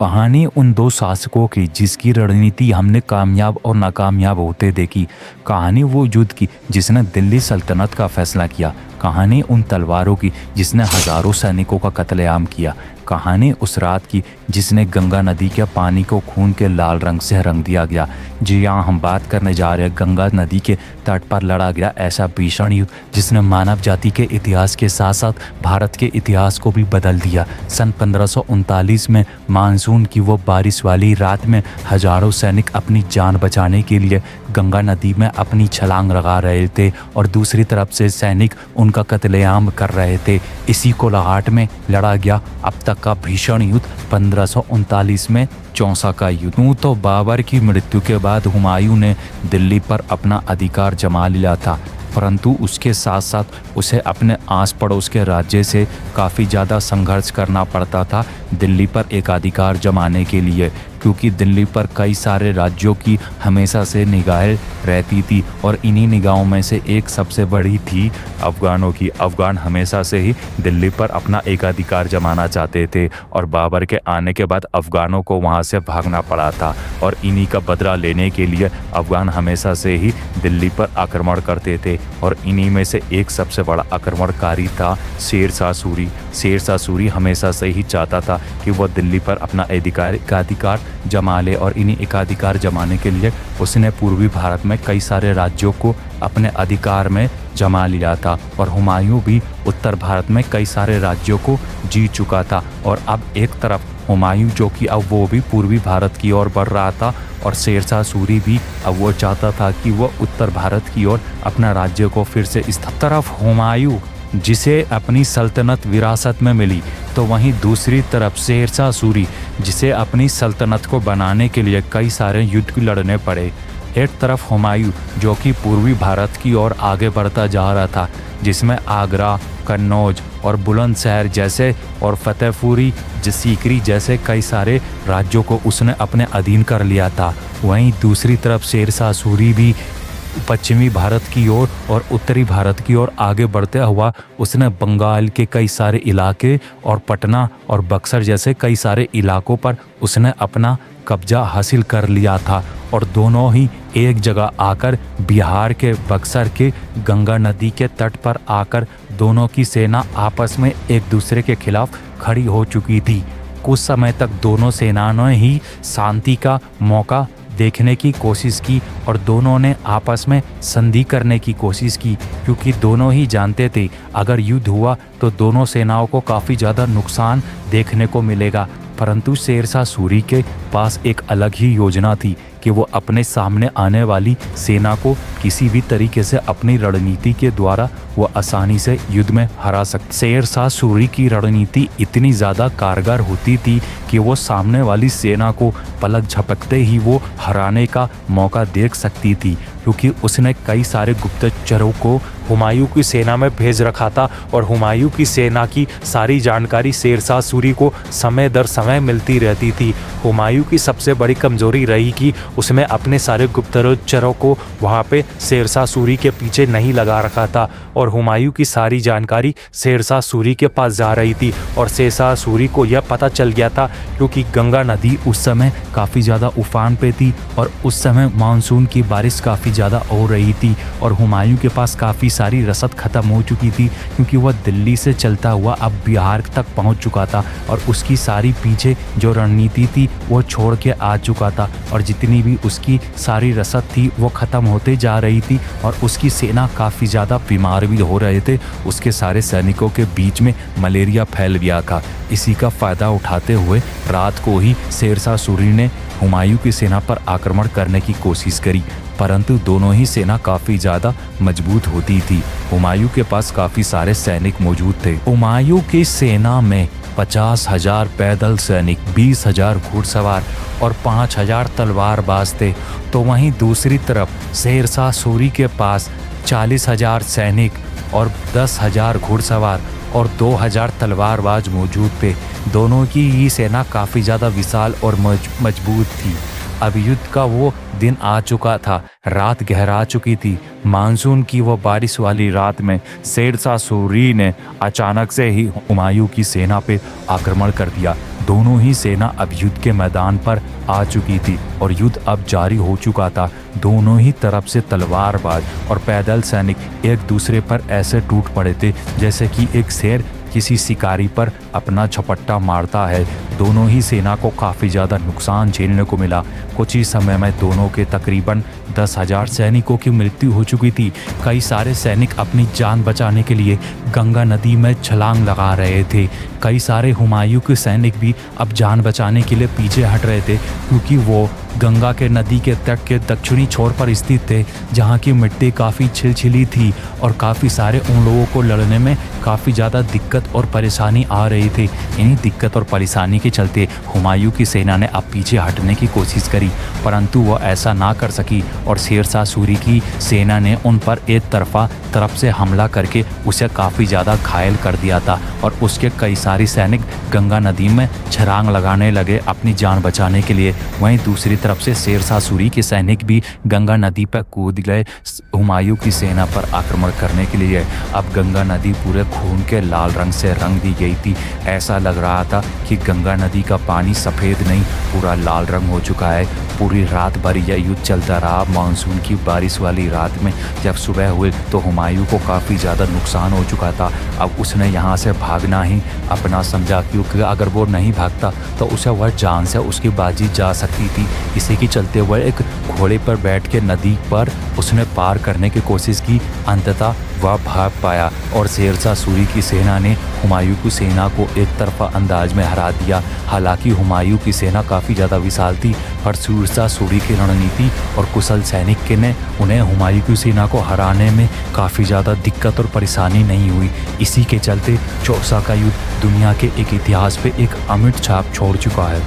कहानी उन दो शासकों की जिसकी रणनीति हमने कामयाब और नाकामयाब होते देखी। कहानी वो युद्ध की जिसने दिल्ली सल्तनत का फैसला किया। कहानी उन तलवारों की जिसने हजारों सैनिकों का कत्लेआम किया। कहानी उस रात की जिसने गंगा नदी के पानी को खून के लाल रंग से रंग दिया गया। जी यहाँ हम बात करने जा रहे हैं गंगा नदी के तट पर लड़ा गया ऐसा भीषण युद्ध जिसने मानव जाति के इतिहास के साथ साथ भारत के इतिहास को भी बदल दिया। सन 1539 में मानसून की वो बारिश वाली रात में हजारों सैनिक अपनी जान बचाने के लिए गंगा नदी में अपनी छलांग लगा रहे थे और दूसरी तरफ से सैनिक उनका कत्लेआम कर रहे थे। इसी कोलाहट में लड़ा गया अब तक का भीषण युद्ध 1539 में चौसा का युद्ध। तो बाबर की मृत्यु के बाद हुमायूं ने दिल्ली पर अपना अधिकार जमा लिया था, परंतु उसके साथ साथ उसे अपने आस पड़ोस के राज्य से काफ़ी ज़्यादा संघर्ष करना पड़ता था दिल्ली पर एकाधिकार जमाने के लिए, क्योंकि दिल्ली पर कई सारे राज्यों की हमेशा से निगाहें रहती थी और इन्हीं निगाहों में से एक सबसे बड़ी थी अफ़गानों की। अफ़गान हमेशा से ही दिल्ली पर अपना एकाधिकार जमाना चाहते थे और बाबर के आने के बाद अफ़गानों को वहां से भागना पड़ा था और इन्हीं का बदला लेने के लिए अफ़गान हमेशा से ही दिल्ली पर आक्रमण करते थे और इन्हीं में से एक सबसे बड़ा आक्रमणकारी था शेर शाह सूरी। शेर शाह सूरी हमेशा से ही चाहता था कि वह दिल्ली पर अपना एकाधिकार जमा ले और इन्हीं एकाधिकार जमाने के लिए उसने पूर्वी भारत में कई सारे राज्यों को अपने अधिकार में जमा लिया था और हुमायूं भी उत्तर भारत में कई सारे राज्यों को जीत चुका था। और अब एक तरफ हुमायूं जो कि अब वो भी पूर्वी भारत की ओर बढ़ रहा था और शेर शाह सूरी भी अब वो चाहता था कि वह उत्तर भारत की ओर अपना राज्य को फिर से तरफ हुमायूं जिसे अपनी सल्तनत विरासत में मिली, तो वहीं दूसरी तरफ शेर शाह सूरी जिसे अपनी सल्तनत को बनाने के लिए कई सारे युद्ध लड़ने पड़े। एक तरफ हुमायूं जो कि पूर्वी भारत की ओर आगे बढ़ता जा रहा था, जिसमें आगरा, कन्नौज और बुलंदशहर जैसे और फतेहपुरी सीकरी जैसे कई सारे राज्यों को उसने अपने अधीन कर लिया था। वहीं दूसरी तरफ शेर शाह सूरी भी पश्चिमी भारत की ओर और उत्तरी भारत की ओर आगे बढ़ते हुआ उसने बंगाल के कई सारे इलाके और पटना और बक्सर जैसे कई सारे इलाकों पर उसने अपना कब्जा हासिल कर लिया था और दोनों ही एक जगह आकर बिहार के बक्सर के गंगा नदी के तट पर आकर दोनों की सेना आपस में एक दूसरे के खिलाफ खड़ी हो चुकी थी। कुछ समय तक दोनों सेनाओं ने ही शांति का मौका देखने की कोशिश की और दोनों ने आपस में संधि करने की कोशिश की, क्योंकि दोनों ही जानते थे अगर युद्ध हुआ तो दोनों सेनाओं को काफ़ी ज़्यादा नुकसान देखने को मिलेगा। परंतु शेर शाह सूरी के पास एक अलग ही योजना थी कि वो अपने सामने आने वाली सेना को किसी भी तरीके से अपनी रणनीति के द्वारा वो आसानी से युद्ध में हरा सकते। शेर शाह सूरी की रणनीति इतनी ज़्यादा कारगर होती थी कि वो सामने वाली सेना को पलक झपकते ही वो हराने का मौका देख सकती थी, क्योंकि उसने कई सारे गुप्तचरों को हुमायूं की सेना में भेज रखा था और हुमायूं की सेना की सारी जानकारी शेर शाह सूरी को समय दर समय मिलती रहती थी। हुमायूं की सबसे बड़ी कमजोरी रही कि उसने अपने सारे गुप्तचरों को वहाँ पे शेर शाह सूरी के पीछे नहीं लगा रखा था और हुमायूं की सारी जानकारी शेर शाह सूरी के पास जा रही थी और शेर शाह सूरी को यह पता चल गया था, क्योंकि गंगा नदी उस समय काफ़ी ज़्यादा उफान पे थी और उस समय मानसून की बारिश काफ़ी ज़्यादा हो रही थी और हुमायूं के पास काफ़ी सारी रसद ख़त्म हो चुकी थी, क्योंकि वह दिल्ली से चलता हुआ अब बिहार तक पहुंच चुका था और उसकी सारी पीछे जो रणनीति थी वो छोड़ के आ चुका था और जितनी भी उसकी सारी रसद थी वो ख़त्म होते जा रही थी और उसकी सेना काफ़ी ज़्यादा बीमार भी हो रहे थे। उसके सारे सैनिकों के बीच में मलेरिया फैल गया था। इसी का फ़ायदा उठाते हुए रात को ही शेर शाह सूरी ने हुमायूं की सेना पर आक्रमण करने की कोशिश करी, परंतु दोनों ही सेना काफ़ी ज़्यादा मजबूत होती थी। हुमायूं के पास काफ़ी सारे सैनिक मौजूद थे। हुमायूं की सेना में 50,000 पैदल सैनिक, 20,000 घुड़सवार और 5,000 तलवारबाज थे, तो वहीं दूसरी तरफ शेर शाह सूरी के पास 40,000 सैनिक और 10,000 घुड़सवार और 2,000 तलवारबाज मौजूद थे। दोनों की ही सेना काफ़ी ज़्यादा विशाल और मजबूत थी। अब युद्ध का वो दिन आ चुका था। रात गहरा चुकी थी। मानसून की वो बारिश वाली रात में शेरशाह सूरी ने अचानक से ही हुमायूं की सेना पे आक्रमण कर दिया। दोनों ही सेना अब युद्ध के मैदान पर आ चुकी थी और युद्ध अब जारी हो चुका था। दोनों ही तरफ से तलवारबाज और पैदल सैनिक एक दूसरे पर ऐसे टूट पड़े थे जैसे कि एक शेर किसी शिकारी पर अपना झपट्टा मारता है। दोनों ही सेना को काफ़ी ज़्यादा नुकसान झेलने को मिला। कुछ ही समय में दोनों के तकरीबन 10,000 सैनिकों की मृत्यु हो चुकी थी। कई सारे सैनिक अपनी जान बचाने के लिए गंगा नदी में छलांग लगा रहे थे। कई सारे हुमायूं के सैनिक भी अब जान बचाने के लिए पीछे हट रहे थे, क्योंकि वो गंगा के नदी के तट के दक्षिणी छोर पर स्थित थे, जहाँ की मिट्टी काफ़ी छिलछिली थी और काफ़ी सारे उन लोगों को लड़ने में काफ़ी ज़्यादा दिक्कत और परेशानी आ रही थी। इन्हीं दिक्कत और परेशानी के चलते हुमायूं की सेना ने अब पीछे हटने की कोशिश करी, परंतु वह ऐसा ना कर सकी और शेरशाह सूरी की सेना ने उन पर एक तरफ से हमला करके उसे काफ़ी ज़्यादा घायल कर दिया था और उसके कई सारे सैनिक गंगा नदी में छलांग लगाने लगे अपनी जान बचाने के लिए। वहीं दूसरी तरफ से शेरशाह सूरी के सैनिक भी गंगा नदी पर कूद गए हुमायूं की सेना पर आक्रमण करने के लिए। अब गंगा नदी पूरे खून के लाल रंग से रंग दी गई थी। ऐसा लग रहा था कि गंगा नदी का पानी सफ़ेद नहीं, पूरा लाल रंग हो चुका है। पूरी रात भर यह युद्ध चलता रहा। मानसून की बारिश वाली रात में जब सुबह हुई तो हुमायूं को काफ़ी ज़्यादा नुकसान हो चुका था। अब उसने यहाँ से भागना ही अपना समझा, क्योंकि अगर वो नहीं भागता तो उसे वह जान से उसकी बाजी जा सकती थी। इसी के चलते वह एक घोड़े पर बैठ के नदी पर उसने पार करने की कोशिश की। अंततः वह भाग पाया और शेरशाह सूरी की सेना ने हुमायूं की सेना को एक तरफा अंदाज में हरा दिया। हालांकि हुमायूं की सेना काफ़ी ज़्यादा विशाल थी, पर शेरशाह सूरी की रणनीति और कुशल सैनिक के ने उन्हें हुमायूं की सेना को हराने में काफ़ी ज़्यादा दिक्कत और परेशानी नहीं हुई। इसी के चलते चौसा का युद्ध दुनिया के एक इतिहास पे एक अमिट छाप छोड़ चुका है।